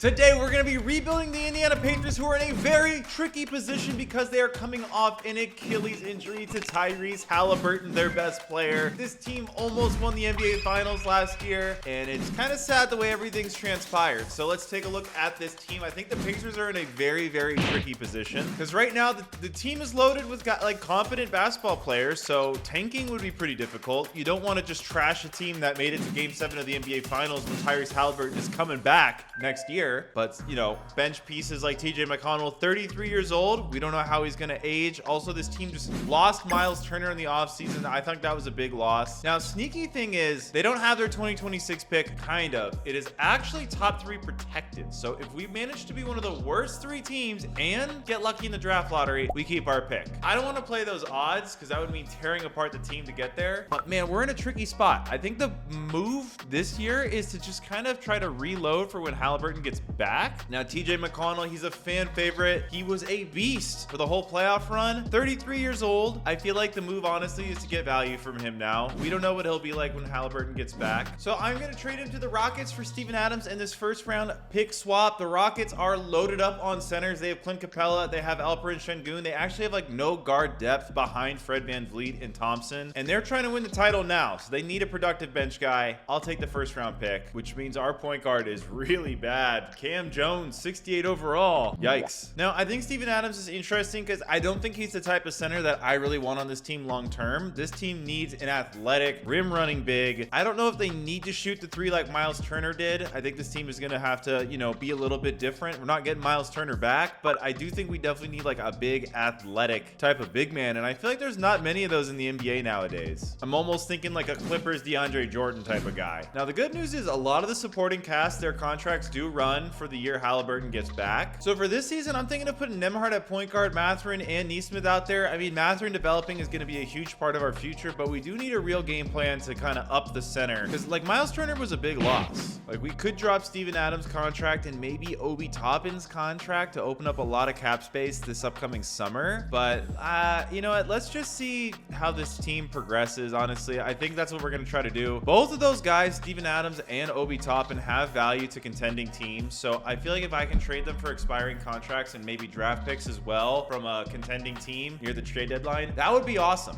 Today, we're going to be rebuilding the Indiana Pacers, who are in a very tricky position because they are coming off an Achilles injury to Tyrese Halliburton, their best player. This team almost won the NBA Finals last year, and it's kind of sad the way everything's transpired. So let's take a look at this team. I think the Pacers are in a very, very tricky position because right now the team is loaded with competent basketball players, so tanking would be pretty difficult. You don't want to just trash a team that made it to Game 7 of the NBA Finals when Tyrese Halliburton is coming back next year. But, you know, bench pieces like TJ McConnell, 33 years old. We don't know how he's going to age. Also, this team just lost Miles Turner in the offseason. I think that was a big loss. Now, sneaky thing is they don't have their 2026 pick, kind of. It is actually top 3 protected. So if we manage to be one of the worst 3 teams and get lucky in the draft lottery, we keep our pick. I don't want to play those odds because that would mean tearing apart the team to get there. But, man, we're in a tricky spot. I think the move this year is to just kind of try to reload for when Halliburton gets back. Now, TJ McConnell, he's a fan favorite. He was a beast for the whole playoff run. 33 years old. I feel like the move, honestly, is to get value from him now. We don't know what he'll be like when Halliburton gets back. So I'm going to trade him to the Rockets for Steven Adams in this first round pick swap. The Rockets are loaded up on centers. They have Clint Capella. They have Alperen Şengün. They actually have like no guard depth behind Fred VanVleet and Thompson. And they're trying to win the title now. So they need a productive bench guy. I'll take the first round pick, which means our point guard is really bad. Cam Jones, 68 overall. Yikes. Now, I think Steven Adams is interesting because I don't think he's the type of center that I really want on this team long term. This team needs an athletic, rim running big. I don't know if they need to shoot the 3 like Miles Turner did. I think this team is going to have to, you know, be a little bit different. We're not getting Miles Turner back, but I do think we definitely need like a big athletic type of big man. And I feel like there's not many of those in the NBA nowadays. I'm almost thinking like a Clippers DeAndre Jordan type of guy. Now, the good news is a lot of the supporting cast, their contracts do run for the year Halliburton gets back. So for this season, I'm thinking of putting Nembhard at point guard, Mathurin and Nesmith out there. I mean, Mathurin developing is going to be a huge part of our future, but we do need a real game plan to kind of up the center because like Miles Turner was a big loss. Like we could drop Steven Adams' contract and maybe Obi Toppin's contract to open up a lot of cap space this upcoming summer. But you know what? Let's just see how this team progresses. Honestly, I think that's what we're going to try to do. Both of those guys, Steven Adams and Obi Toppin, have value to contending teams. So I feel like if I can trade them for expiring contracts and maybe draft picks as well from a contending team near the trade deadline, that would be awesome.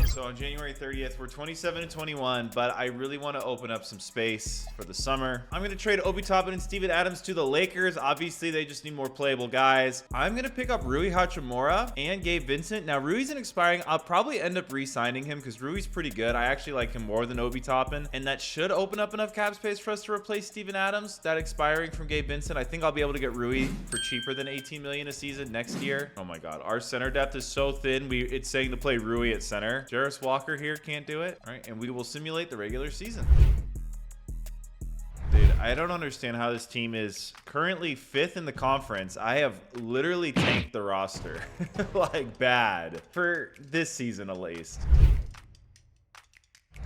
So on January 30th, we're 27-21, but I really want to open up some space for the summer. I'm going to trade Obi Toppin and Steven Adams to the Lakers. Obviously, they just need more playable guys. I'm going to pick up Rui Hachimura and Gabe Vincent. Now, Rui's an expiring. I'll probably end up re-signing him because Rui's pretty good. I actually like him more than Obi Toppin, and that should open up enough cap space for us to replace Steven Adams. That expiring from Gabe Vincent, I think I'll be able to get Rui for cheaper than $18 million a season next year. Oh my God, our center depth is so thin. It's saying to play Rui at center. Jarris Walker here can't do it. All right, and we will simulate the regular season. Dude, I don't understand how this team is currently 5th in the conference. I have literally tanked the roster like bad for this season at least.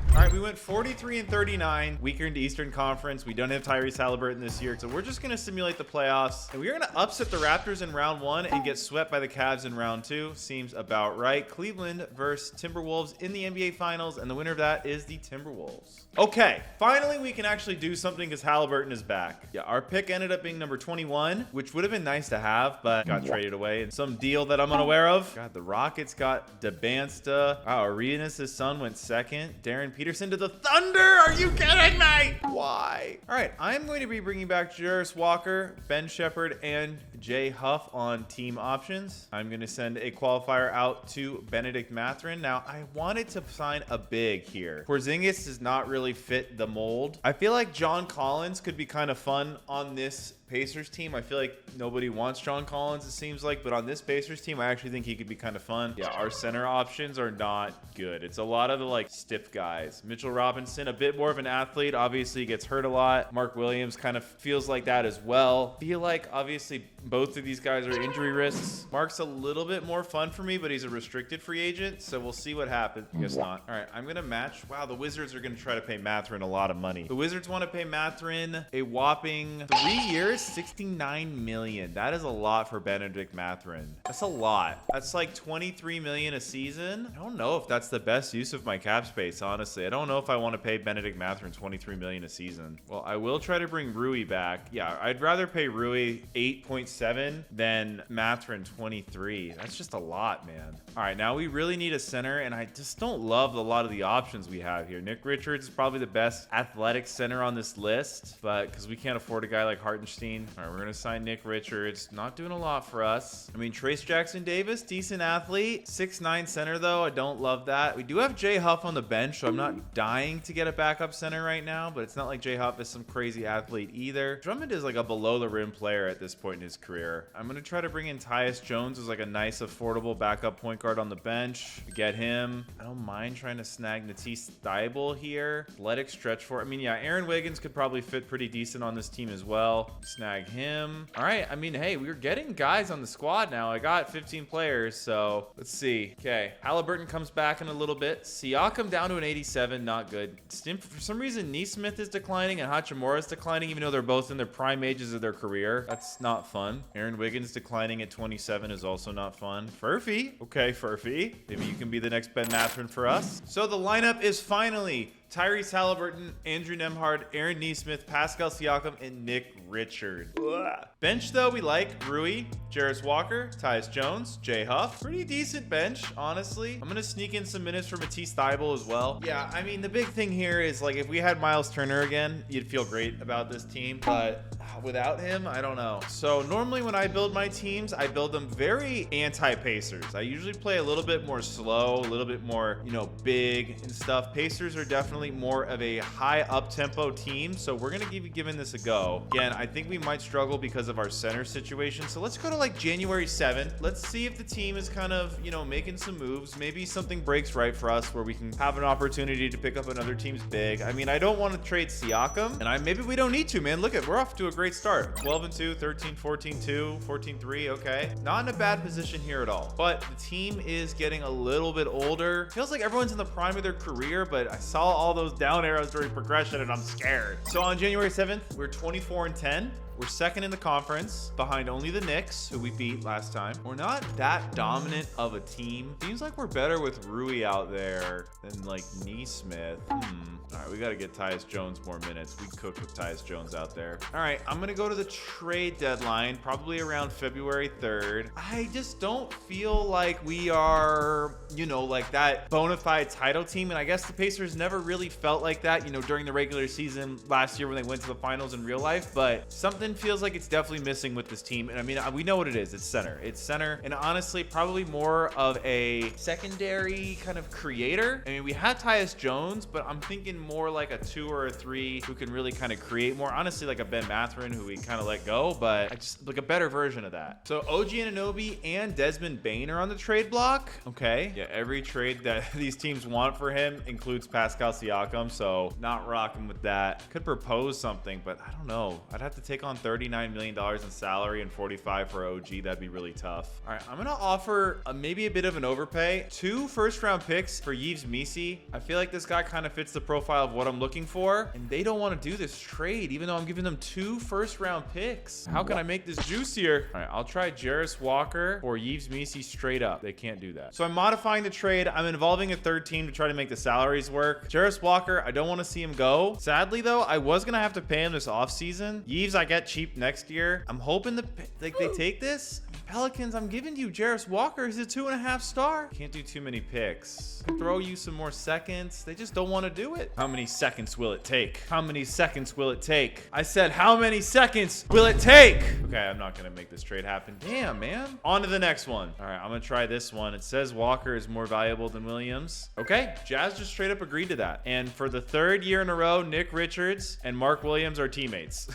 All right, we went 43-39, weaker into Eastern Conference. We don't have Tyrese Halliburton this year, so we're just going to simulate the playoffs. And we're going to upset the Raptors in round 1 and get swept by the Cavs in round 2. Seems about right. Cleveland versus Timberwolves in the NBA Finals, and the winner of that is the Timberwolves. Okay, finally we can actually do something because Halliburton is back. Yeah, our pick ended up being number 21, which would have been nice to have, but got traded away in some deal that I'm unaware of. God, the Rockets got DeBansta. Wow, Arenas' son went 2nd. Darren Peterson to the Thunder. Are you kidding me? Why? All right, I'm going to be bringing back Jarris Walker, Ben Shepherd, and Jay Huff on team options. I'm going to send a qualifier out to Benedict Mathurin. Now, I wanted to sign a big here. Porzingis does not really fit the mold. I feel like John Collins could be kind of fun on this Pacers team. I feel like nobody wants John Collins, it seems like, but on this Pacers team, I actually think he could be kind of fun. Yeah, our center options are not good. It's a lot of the like stiff guys. Mitchell Robinson, a bit more of an athlete, obviously gets hurt a lot. Mark Williams kind of feels like that as well. Feel like obviously both of these guys are injury risks. Mark's a little bit more fun for me, but he's a restricted free agent, so we'll see what happens. I guess not. All right, I'm gonna match. Wow, the Wizards are gonna try to pay Mathurin a lot of money. The Wizards want to pay Mathurin a whopping 3 years, 69 million. That is a lot for Benedict Mathurin. That's a lot. That's like 23 million a season. I don't know if that's the best use of my cap space, honestly. I don't know if I want to pay Benedict Mathurin 23 million a season. Well, I will try to bring Rui back. Yeah, I'd rather pay Rui 8.7 than Mathurin 23. That's just a lot, man. All right, now we really need a center, and I just don't love a lot of the options we have here. Nick Richards is probably the best athletic center on this list, but because we can't afford a guy like Hartenstein. All right, we're gonna sign Nick Richards. Not doing a lot for us. I mean, Trace Jackson-Davis, decent athlete. 6'9" center, though. I don't love that. We do have Jay Huff on the bench, so I'm not dying to get a backup center right now, but it's not like Jay Huff is some crazy athlete either. Drummond is like a below-the-rim player at this point in his career. I'm gonna try to bring in Tyus Jones as like a nice, affordable backup point guard on the bench. Get him. I don't mind trying to snag Matisse Thybulle here. Athletic stretch for. I mean, yeah, Aaron Wiggins could probably fit pretty decent on this team as well. Snag him. All right. I mean, hey, we're getting guys on the squad now. I got 15 players, so let's see. Okay. Halliburton comes back in a little bit. Siakam down to an 87. Not good. For some reason, Neesmith is declining and Hachimura is declining, even though they're both in their prime ages of their career. That's not fun. Aaron Wiggins declining at 27 is also not fun. Furphy. Okay, Furphy. Maybe you can be the next Ben Mathurin for us. So the lineup is finally Tyrese Halliburton, Andrew Nembhard, Aaron Neesmith, Pascal Siakam, and Nick Richards. Ugh. Bench, though, we like Rui, Jarris Walker, Tyus Jones, Jay Huff. Pretty decent bench, honestly. I'm going to sneak in some minutes for Matisse Thybulle as well. Yeah, I mean, the big thing here is, like, if we had Miles Turner again, you'd feel great about this team. But without him, I don't know. So normally when I build my teams, I build them very anti-Pacers. I usually play a little bit more slow, a little bit more, you know, big and stuff. Pacers are definitely more of a high up-tempo team, so we're gonna be giving this a go. Again, I think we might struggle because of our center situation, so let's go to like January 7th. Let's see if the team is kind of, you know, making some moves. Maybe something breaks right for us where we can have an opportunity to pick up another team's big. I mean, I don't want to trade Siakam, and maybe we don't need to, man. Look at, we're off to a great start. 12-2, 13, 14-2, 14-3. Okay, not in a bad position here at all, but the team is getting a little bit older. Feels like everyone's in the prime of their career, but I saw all those down arrows during progression and I'm scared. So on January 7th, we're 24-10. We're second in the conference, behind only the Knicks, who we beat last time. We're not that dominant of a team. Seems like we're better with Rui out there than like Neesmith. All right, we got to get Tyus Jones more minutes. We cooked with Tyus Jones out there. All right, I'm going to go to the trade deadline, probably around February 3rd. I just don't feel like we are, you know, like that bona fide title team. And I guess the Pacers never really felt like that, you know, during the regular season last year when they went to the finals in real life. But something feels like it's definitely missing with this team. And I mean, we know what it is. It's center. It's center. And honestly, probably more of a secondary kind of creator. I mean, we had Tyus Jones, but I'm thinking more like a 2 or a 3 who can really kind of create more. Honestly, like a Ben Mathurin who we kind of let go, but I just like a better version of that. So OG Anunoby and Desmond Bane are on the trade block. Okay. Yeah, every trade that these teams want for him includes Pascal Siakam, so not rocking with that. Could propose something, but I don't know. I'd have to take on $39 million in salary and 45 for OG. That'd be really tough. All right, I'm gonna offer maybe a bit of an overpay. 2 first-round picks for Yves Missi. I feel like this guy kind of fits the profile of what I'm looking for, and they don't want to do this trade, even though I'm giving them 2 first-round picks. How can I make this juicier? All right, I'll try Jarris Walker or Yves Missi straight up. They can't do that. So I'm modifying the trade. I'm involving a third team to try to make the salaries work. Jarris Walker, I don't want to see him go. Sadly, though, I was gonna have to pay him this offseason. Yves, I get cheap next year. I'm hoping they take this. Pelicans, I'm giving you Jarris Walker. He's a 2.5 star. Can't do too many picks. Throw you some more seconds. They just don't want to do it. How many seconds will it take? How many seconds will it take? I said, how many seconds will it take? Okay, I'm not going to make this trade happen. Damn, man. On to the next one. All right, I'm going to try this one. It says Walker is more valuable than Williams. Okay, Jazz just straight up agreed to that. And for the 3rd year in a row, Nick Richards and Mark Williams are teammates.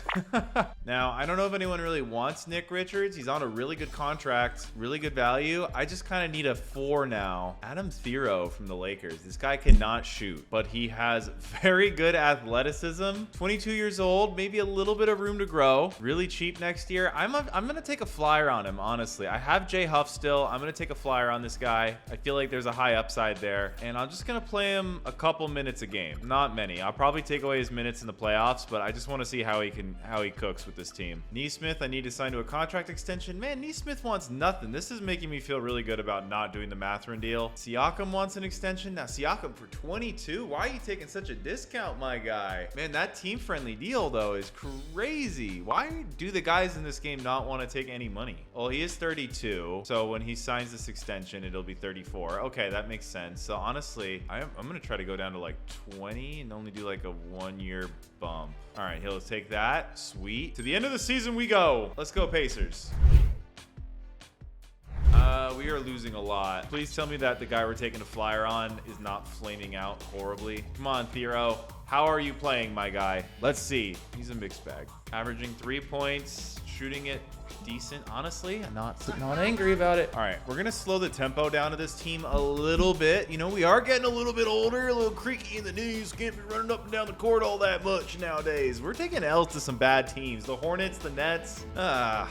Now, I don't know if anyone really wants Nick Richards. He's on a really good contract, really good value. I just kind of need a 4 now. Adam Thero from the Lakers. This guy cannot shoot, but he has very good athleticism. 22 years old, maybe a little bit of room to grow. Really cheap next year. I'm gonna take a flyer on him, honestly. I have Jay Huff still. I'm gonna take a flyer on this guy. I feel like there's a high upside there, and I'm just gonna play him a couple minutes a game. Not many. I'll probably take away his minutes in the playoffs, but I just want to see how he cooks with this team. Neesmith, I need to sign to a contract extension. Man, Neesmith wants nothing. This is making me feel really good about not doing the Mathurin deal. Siakam wants an extension. Now, Siakam for 22? Why are you taking such a discount, my guy? Man, that team-friendly deal, though, is crazy. Why do the guys in this game not want to take any money? Well, he is 32, so when he signs this extension, it'll be 34. Okay, that makes sense. So, honestly, I'm going to try to go down to like 20 and only do like a 1-year bump. All right, he'll take that. Sweet. To the end of the season we go. Let's go, Pacers. We are losing a lot. Please tell me that the guy we're taking a flyer on is not flaming out horribly. Come on, Thero. How are you playing, my guy? Let's see. He's a mixed bag. Averaging 3 points, shooting it decent. Honestly, I'm not angry about it. All right, we're gonna slow the tempo down to this team a little bit. You know, we are getting a little bit older, a little creaky in the knees. Can't be running up and down the court all that much nowadays. We're taking L's to some bad teams. The Hornets, the Nets.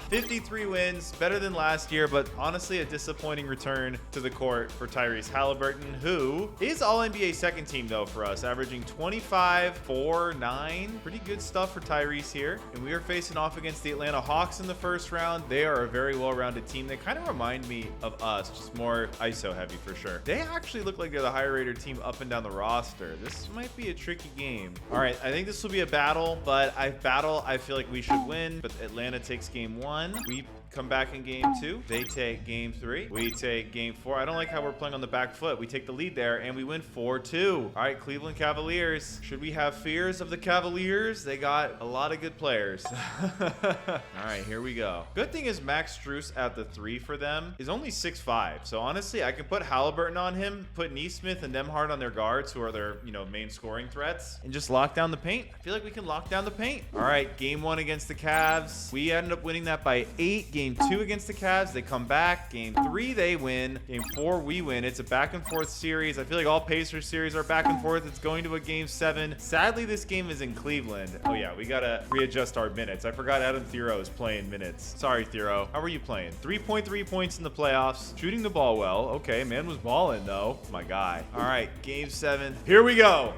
53 wins, better than last year, but honestly, a disappointing return to the court for Tyrese Halliburton, who is All-NBA second team though for us, averaging 25, 4, 9. Pretty good stuff for Tyrese here. And we are facing off against the Atlanta Hawks in the first round. They are a very well-rounded team. They kind of remind me of us, just more ISO heavy for sure. They actually look like they're the higher rated team up and down the roster. This might be a tricky game. All right, I think this will be a battle, but I feel like we should win, but Atlanta takes game 1. We come back in game 2. They take game 3. We take game 4. I don't like how we're playing on the back foot. We take the lead there and we win 4-2. All right, Cleveland Cavaliers. Should we have fears of the Cavaliers? They got a lot of good players. All right, here we go. Good thing is Max Strus at the 3 for them is only 6'5". So honestly, I can put Halliburton on him, put Neesmith and Nembhard on their guards, who are their, main scoring threats, and just lock down the paint. I feel like we can lock down the paint. All right, game 1 against the Cavs. We ended up winning that by 8. Game 2 against the Cavs, they come back. Game 3, they win. Game 4, we win. It's a back and forth series. I feel like all Pacers series are back and forth. It's going to a game 7. Sadly, this game is in Cleveland. Oh yeah, we gotta readjust our minutes. I forgot Adam Thero is playing minutes. Sorry, Thero. How are you playing? 3.3 points in the playoffs. Shooting the ball well. Okay, man was balling though. My guy. All right, game 7. Here we go.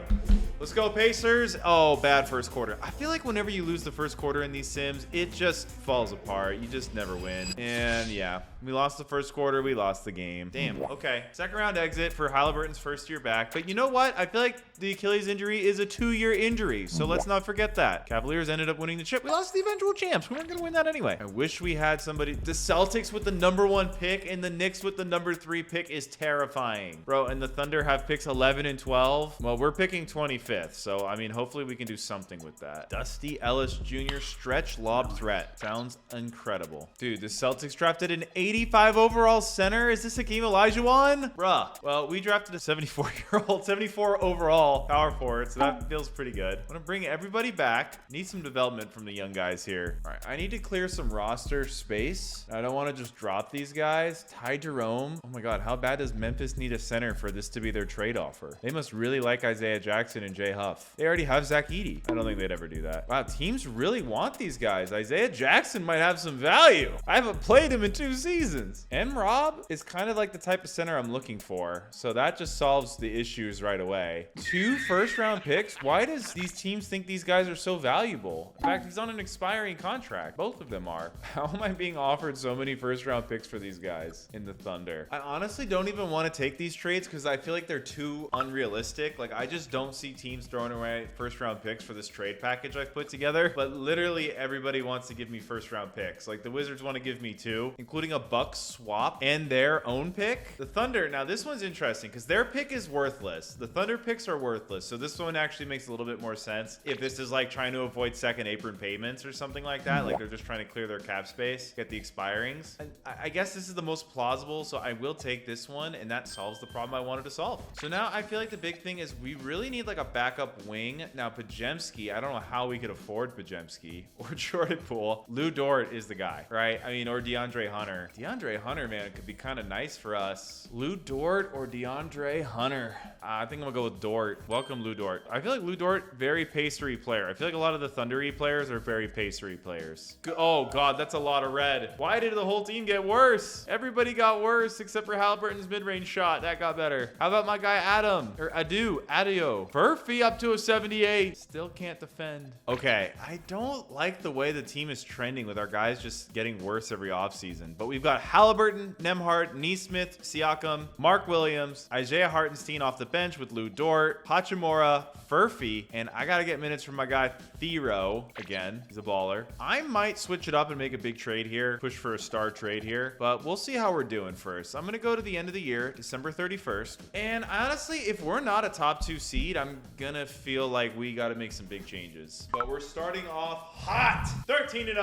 Let's go, Pacers. Oh, bad first quarter. I feel like whenever you lose the first quarter in these sims, it just falls apart. You just never win. And yeah, we lost the first quarter. We lost the game. Damn. Okay. Second round exit for Halliburton's first year back. But you know what? I feel like the Achilles injury is a 2-year injury. So let's not forget that. Cavaliers ended up winning the chip. We lost the eventual champs. We weren't going to win that anyway. I wish we had somebody. The Celtics with the #1 pick and the Knicks with the #3 pick is terrifying. Bro, and the Thunder have picks 11 and 12. Well, we're picking 25th. So, I mean, hopefully we can do something with that. Dusty Ellis Jr. stretch lob threat. Sounds incredible. Dude, the Celtics drafted an 85 overall center. Is this Hakeem Olajuwon? Bruh. Well, we drafted a 74 overall power forward, so that feels pretty good. I'm gonna bring everybody back. Need some development from the young guys here. All right, I need to clear some roster space. I don't want to just drop these guys. Ty Jerome. Oh my God, how bad does Memphis need a center for this to be their trade offer? They must really like Isaiah Jackson and Jay Huff. They already have Zach Edey. I don't think they'd ever do that. Wow, teams really want these guys. Isaiah Jackson might have some value. I haven't played him in 2 seasons. M-Rob is kind of like the type of center I'm looking for. So that just solves the issues right away. 2 first-round picks? Why does these teams think these guys are so valuable? In fact, he's on an expiring contract. Both of them are. How am I being offered so many first-round picks for these guys in the Thunder? I honestly don't even want to take these trades because I feel like they're too unrealistic. Like, I just don't see teams throwing away first-round picks for this trade package I've put together. But literally everybody wants to give me first-round picks. Like, the Wizards want to give me 2, including a Bucks swap and their own pick. The Thunder, now this one's interesting because their pick is worthless. The Thunder picks are worthless. So this one actually makes a little bit more sense if this is like trying to avoid second apron payments or something like that. Like they're just trying to clear their cap space, get the expirings. And I guess this is the most plausible. So I will take this one and that solves the problem I wanted to solve. So now I feel like the big thing is we really need like a backup wing. Now Pajemski, I don't know how we could afford Pajemski or Jordan Poole. Lou Dort is the guy, right? I mean, or DeAndre Hunter. DeAndre Hunter, man, it could be kind of nice for us. Lou Dort or DeAndre Hunter. I think I'm gonna go with Dort. Welcome, Lou Dort. I feel like Lou Dort, very pacery player. I feel like a lot of the Thundery players are very pacery players. Oh God, that's a lot of red. Why did the whole team get worse? Everybody got worse except for Halliburton's mid-range shot. That got better. How about my guy Adam? Or Adio. Perfect. Furphy up to a 78. Still can't defend. Okay, I don't like the way the team is trending with our guys just getting worse every offseason. But we've got Halliburton, Nemhard, Neesmith, Siakam, Mark Williams, Isaiah Hartenstein off the bench with Lou Dort, Hachimura, Furphy, and I got to get minutes from my guy Thero. Again, he's a baller. I might switch it up and make a big trade here, push for a star trade here, but we'll see how we're doing first. I'm going to go to the end of the year, December 31st. And honestly, if we're not a top 2 seed, I'm going to feel like we got to make some big changes. But we're starting off hot, 13-0.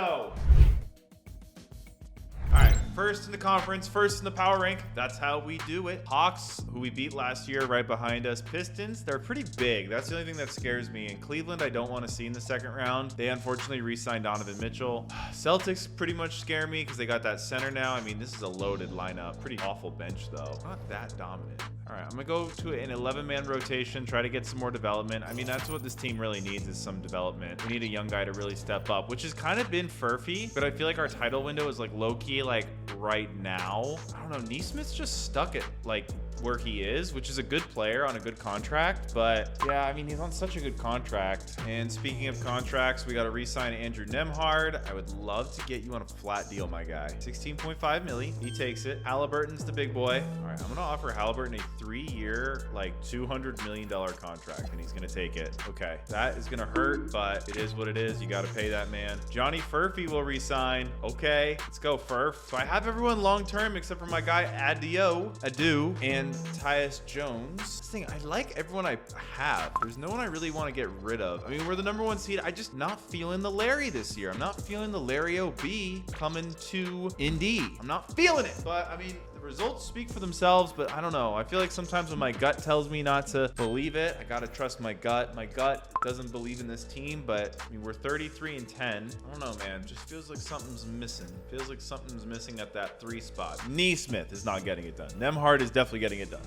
All right, first in the conference, first in the power rank. That's how we do it. Hawks, who we beat last year, right behind us. Pistons, they're pretty big. That's the only thing that scares me. And Cleveland, I don't want to see in the second round. They unfortunately re-signed Donovan Mitchell. Celtics pretty much scare me because they got that center now. I mean, this is a loaded lineup. Pretty awful bench, though. Not that dominant. All right, I'm going to go to an 11-man rotation, try to get some more development. I mean, that's what this team really needs is some development. We need a young guy to really step up, which has kind of been Furphy, but I feel like our title window is like low-key, like right now. I don't know, Neesmith's just stuck at like where he is, which is a good player on a good contract. But yeah, I mean, he's on such a good contract. And speaking of contracts, we got to re-sign Andrew Nemhard. I would love to get you on a flat deal, my guy. 16.5 milli. He takes it. Halliburton's the big boy. All right, I'm going to offer Halliburton a 3-year, like $200 million contract, and he's going to take it. Okay, that is going to hurt, but it is what it is. You got to pay that man. Johnny Furphy will re-sign. Okay, let's go, Furf. So I have everyone long-term except for my guy Adu, and Tyus Jones. This thing, I like everyone I have. There's no one I really want to get rid of. I mean, we're the #1 seed. I just not feeling the Larry this year. I'm not feeling the Larry OB coming to Indy. I'm not feeling it. But I mean, the results speak for themselves, but I don't know. I feel like sometimes when my gut tells me not to believe it, I gotta trust my gut. My gut doesn't believe in this team, but I mean, we're 33-10. I don't know, man. Just feels like something's missing. Feels like something's missing at that 3 spot. Neesmith is not getting it done. Nemhard is definitely getting it done.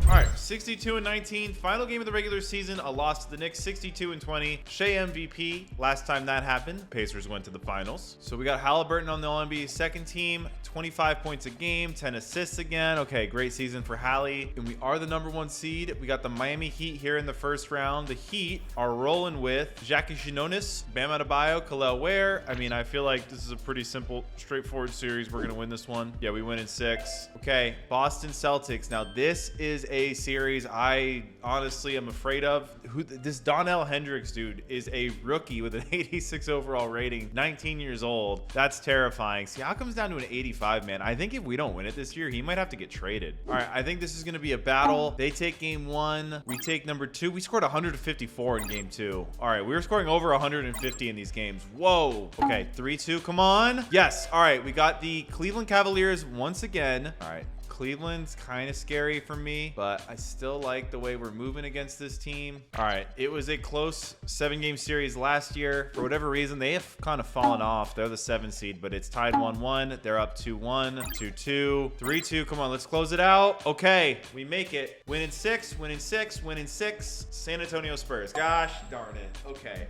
All right, 62-19, final game of the regular season, a loss to the Knicks, 62-20. Shea MVP, last time that happened, Pacers went to the finals. So we got Halliburton on the All-NBA second team, 25 points a game, 10 assists again. Okay, great season for Hallie. And we are the #1 seed. We got the Miami Heat here in the first round. The Heat are rolling with Jackie Shinonis, Bam Adebayo, Khalil Ware. I mean, I feel like this is a pretty simple, straightforward series. We're going to win this one. Yeah, we win in 6. Okay, Boston Celtics. Now, this is a series I honestly am afraid of. This Donnell Hendricks dude is a rookie with an 86 overall rating, 19 years old. That's terrifying. Siakam's down to an 85, man. I think if we don't win it this year, he might have to get traded. All right, I think this is going to be a battle. They take game 1. We take number 2. We scored 154 in game 2. All right, we were scoring over 150 in these games. Whoa. Okay, 3-2. Come on. Yes. All right, we got the Cleveland Cavaliers once again. All right. Cleveland's kind of scary for me, but I still like the way we're moving against this team. All right, it was a close 7-game series last year. For whatever reason, they have kind of fallen off. They're the 7 seed, but it's tied 1-1. They're up 2-1, 2-2, 3-2. Come on, let's close it out. Okay, we make it. Win in 6, win in 6, win in 6. San Antonio Spurs. Gosh darn it. Okay.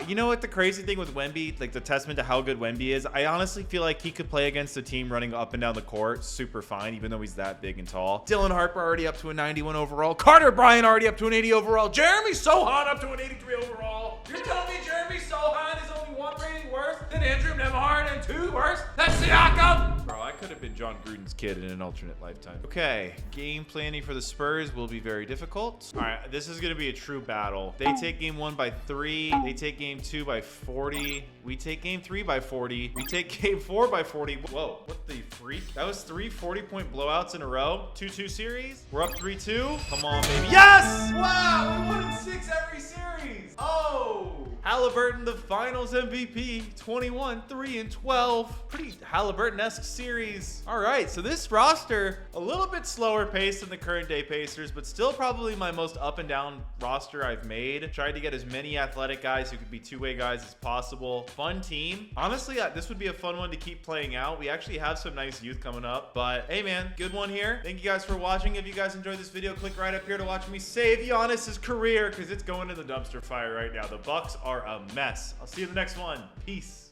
You know what the crazy thing with Wemby, like the testament to how good Wemby is, I honestly feel like he could play against a team running up and down the court super fine, even though he's that big and tall. Dylan Harper already up to a 91 overall. Carter Bryant already up to an 80 overall. Jeremy Sohan up to an 83 overall. You're telling me Jeremy Sohan is only 1 rating worse than Andrew Nemhard and 2 worse than Siakam? Bro, I could have been John Gruden's kid in an alternate lifetime. Okay, game planning for the Spurs will be very difficult. All right, this is going to be a true battle. They take game 1 by 3. They take game 2 by 40. We take game 3 by 40. We take game 4 by 40. Whoa, what the freak? That was 3 40-point blowouts in a row. 2-2 series. We're up 3-2. Come on, baby. Yes! Wow, we won in 6 every series. Oh! Halliburton, the finals MVP, 21, 3, and 12. Pretty Halliburton-esque series. All right, so this roster, a little bit slower pace than the current day Pacers, but still probably my most up and down roster I've made. Tried to get as many athletic guys who could be two-way guys as possible. Fun team. Honestly, this would be a fun one to keep playing out. We actually have some nice youth coming up, but hey man, good one here. Thank you guys for watching. If you guys enjoyed this video, click right up here to watch me save Giannis's career because it's going in the dumpster fire right now. The Bucks are a mess. I'll see you in the next one. Peace.